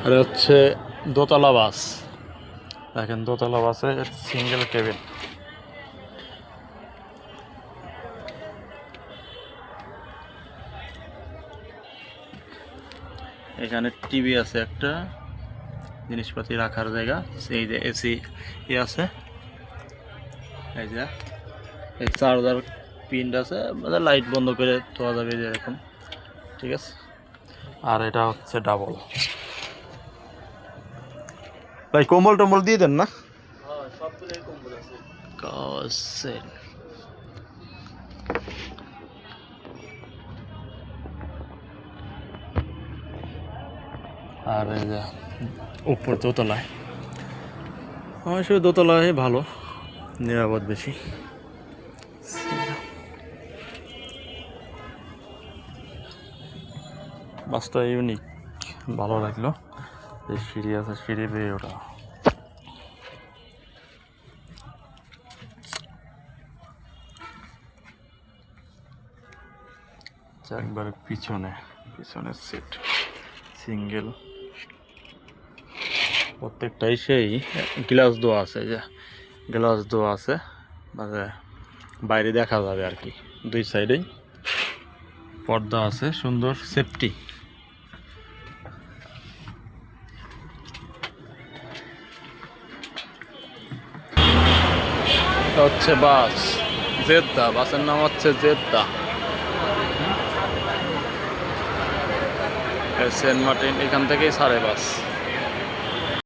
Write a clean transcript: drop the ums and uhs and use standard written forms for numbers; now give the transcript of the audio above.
আর হচ্ছে দোতলা বাস, দেখেন দোতলা বাসে সিঙ্গেল কেবিন। এখানে টিভি আছে, একটা জিনিসপাতি রাখার জায়গা, এই যে এসি আছে, এই যে এই চার্জার পিন আছে, মানে লাইট বন্ধ করে ধোয়া যাবে এরকম, ঠিক আছে। আর এটা হচ্ছে ডাবল। ভাই কম্বল টম্বল দিয়ে দেন না? সবগুলোই কম্বল আছে। আর এই যে উপর দোতলায়, অবশ্য দোতলায় ভালো, নিরাপদ বেশি। বাসটা ইউনিক, ভালো লাগলো। এই সিঁড়ি আছে, সিঁড়ি বেয়ে ওঠা। একবারে পিছনের সিট সিঙ্গেল, প্রত্যেকটাই সেই গ্লাস দেওয়া আছে, যে গ্লাস দেওয়া আছে, মানে বাইরে দেখা যাবে আর কি। দুই সাইডেই পর্দা আছে, সুন্দর সেফটি। হচ্ছে বাস জেদ্দা, বাসের নাম হচ্ছে জেদ্দা, সেন্ট মার্টিন, এখান থেকেই ছাড়ে বাস।